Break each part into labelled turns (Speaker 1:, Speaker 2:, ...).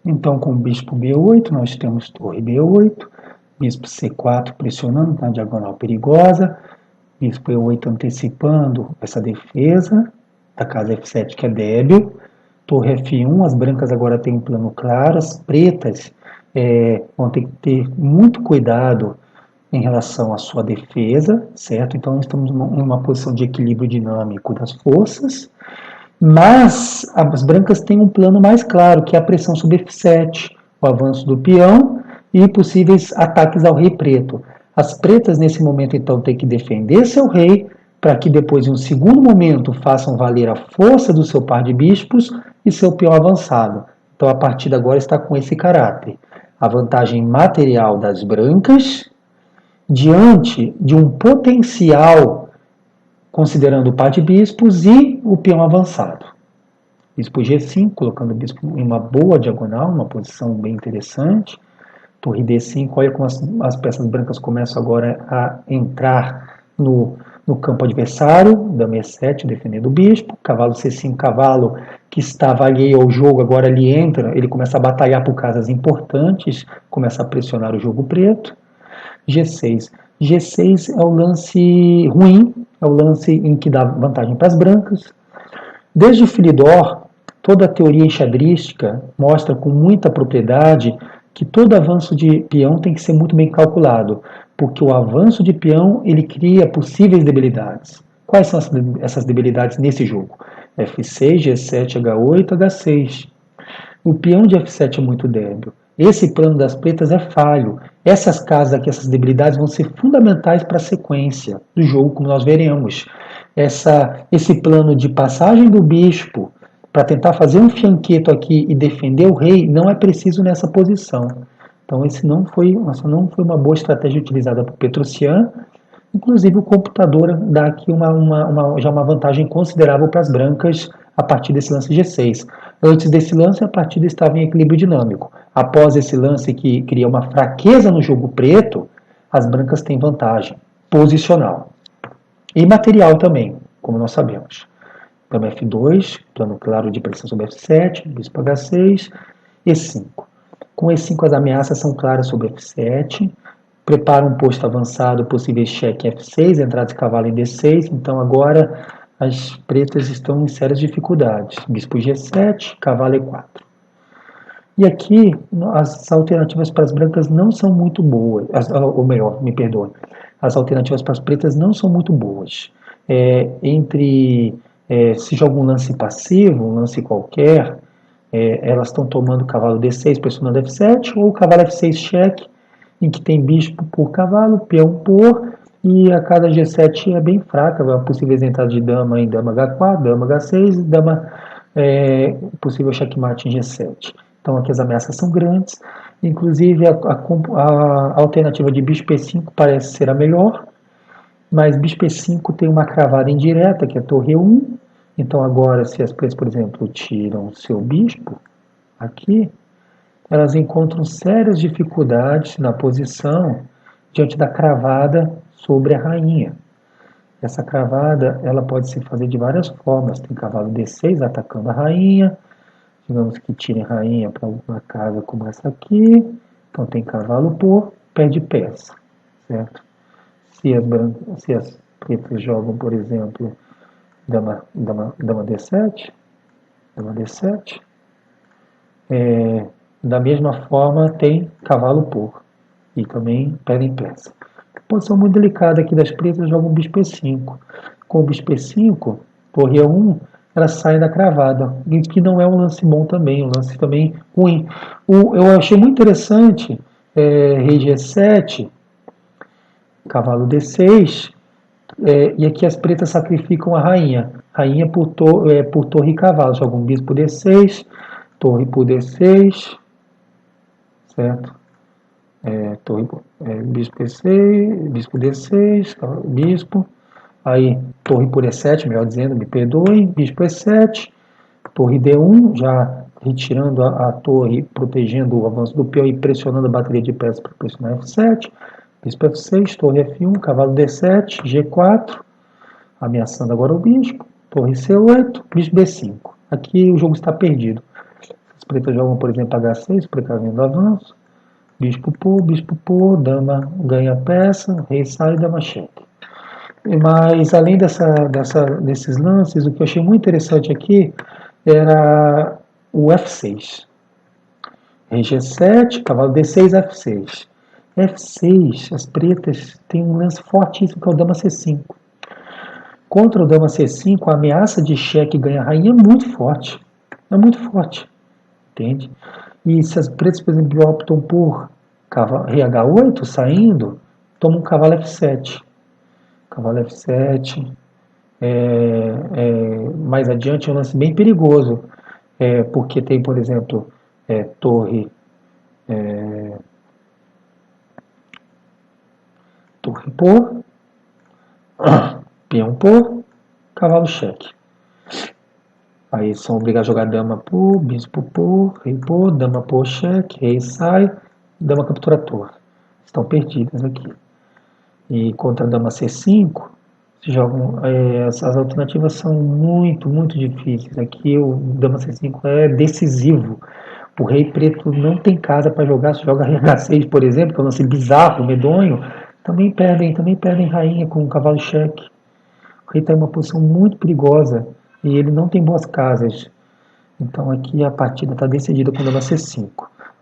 Speaker 1: Então, com o bispo B8, nós temos torre B8, bispo C4 pressionando na diagonal perigosa, bispo E8 antecipando essa defesa da casa F7, que é débil, torre F1, as brancas agora têm um plano claro, as pretas vão ter que ter muito cuidado em relação à sua defesa, certo? Então, nós estamos em uma posição de equilíbrio dinâmico das forças, mas as brancas têm um plano mais claro, que é a pressão sobre F7, o avanço do peão e possíveis ataques ao rei preto. As pretas, nesse momento, então, têm que defender seu rei, para que depois, em um segundo momento, façam valer a força do seu par de bispos e seu peão avançado. Então, a partida agora está com esse caráter. A vantagem material das brancas, diante de um potencial, considerando o par de bispos e o peão avançado. Bispo G5, colocando o bispo em uma boa diagonal, uma posição bem interessante. Torre D5, olha como as peças brancas começam agora a entrar no campo adversário. Dama E7, defendendo o bispo. Cavalo C5, cavalo que estava alheio ao jogo, agora ele entra, ele começa a batalhar por casas importantes, começa a pressionar o jogo preto. G6. G6 é o lance ruim, é o lance em que dá vantagem para as brancas. Desde o Philidor, toda a teoria enxadrística mostra com muita propriedade que todo avanço de peão tem que ser muito bem calculado, porque o avanço de peão ele cria possíveis debilidades. Quais são essas debilidades nesse jogo? F6, G7, H8, H6. O peão de F7 é muito débil. Esse plano das pretas é falho. Essas casas aqui, essas debilidades vão ser fundamentais para a sequência do jogo, como nós veremos. Esse plano de passagem do bispo para tentar fazer um fianqueto aqui e defender o rei não é preciso nessa posição. Então, essa não foi uma boa estratégia utilizada por Petrosyan. Inclusive, o computador dá aqui já uma vantagem considerável para as brancas a partir desse lance G6. Antes desse lance, a partida estava em equilíbrio dinâmico. Após esse lance que cria uma fraqueza no jogo preto, as brancas têm vantagem posicional. E material também, como nós sabemos. Dama F2, plano claro de pressão sobre F7, bispo H6, E5. Com E5 as ameaças são claras sobre F7, prepara um posto avançado, possível cheque F6, entrada de cavalo em D6, então agora as pretas estão em sérias dificuldades. Bispo G7, cavalo E4. E aqui as alternativas para as brancas não são muito boas, ou melhor, me perdoe, as alternativas para as pretas não são muito boas. Se joga um lance passivo, um lance qualquer, elas estão tomando cavalo D6, pressionando F7, ou cavalo F6 cheque, em que tem bispo por cavalo, peão por, e a casa G7 é bem fraca, possíveis entradas de dama em dama H4, dama H6, dama possível checkmate em G7. Então aqui as ameaças são grandes, inclusive a alternativa de bispo E5 parece ser a melhor, mas bispo E5 tem uma cravada indireta, que é torre E1, então agora se as pretas, por exemplo, tiram o seu bispo aqui, elas encontram sérias dificuldades na posição diante da cravada sobre a rainha. Essa cravada ela pode se fazer de várias formas. Tem cavalo D6 atacando a rainha, digamos que tirem a rainha para uma casa como essa aqui, então tem cavalo por, perde peça, certo? Se as pretas jogam, por exemplo, dama D7, da mesma forma tem cavalo por e também perdem peça. Posição muito delicada aqui das pretas, jogam bispo E5. Com o bispo E5, torre E1, ela sai da cravada, que não é um lance bom também, um lance também ruim. Eu achei muito interessante, rei G7, cavalo D6, e aqui as pretas sacrificam a rainha. Rainha por torre e cavalo, jogam bispo D6, torre por D6, certo? Bispo E6, bispo D6, bispo, aí torre por E7, melhor dizendo, me perdoem, bispo E7, torre D1, já retirando a torre, protegendo o avanço do peão e pressionando a bateria de peças para pressionar F7, bispo F6, torre F1, cavalo D7, G4, ameaçando agora o bispo, torre C8, bispo B5. Aqui o jogo está perdido. As pretas jogam, por exemplo, H6, precavendo avanço. Bispo por, dama ganha peça, rei sai, dama cheque. Mas além desses lances, o que eu achei muito interessante aqui era o F6. Rei G7, cavalo D6, F6. F6, as pretas têm um lance fortíssimo que é o dama C5. Contra o dama C5, a ameaça de cheque ganha rainha é muito forte. É muito forte. Entende? E se as pretas, por exemplo, optam por rei H8 saindo, toma um cavalo F7. Cavalo F7. Mais adiante é um lance bem perigoso. Porque tem, por exemplo, torre por, peão por, cavalo cheque. Aí são obrigados a jogar dama por, bispo por, rei por, dama por cheque, rei sai, dama captura torre. Estão perdidas aqui. E contra a dama C5, se jogam, as alternativas são muito, muito difíceis. Aqui o dama C5 é decisivo. O rei preto não tem casa para jogar, se joga rei H6, por exemplo, que é um lance bizarro, medonho, também perdem rainha com o cavalo cheque. O rei está em uma posição muito perigosa e ele não tem boas casas. Então aqui a partida está decidida com dama C5.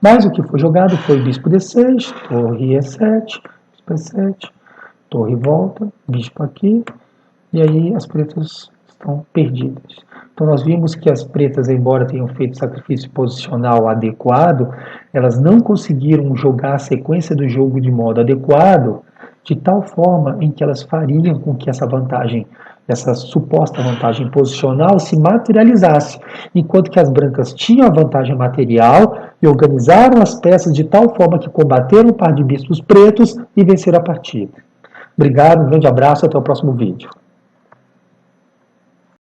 Speaker 1: Mas o que foi jogado foi bispo D6, torre E7, bispo E7, torre volta, bispo aqui, e aí as pretas estão perdidas. Então nós vimos que as pretas, embora tenham feito sacrifício posicional adequado, elas não conseguiram jogar a sequência do jogo de modo adequado, de tal forma em que elas fariam com que essa vantagem, essa suposta vantagem posicional se materializasse, enquanto que as brancas tinham a vantagem material e organizaram as peças de tal forma que combateram o par de bispos pretos e venceram a partida. Obrigado, um grande abraço, até o próximo vídeo.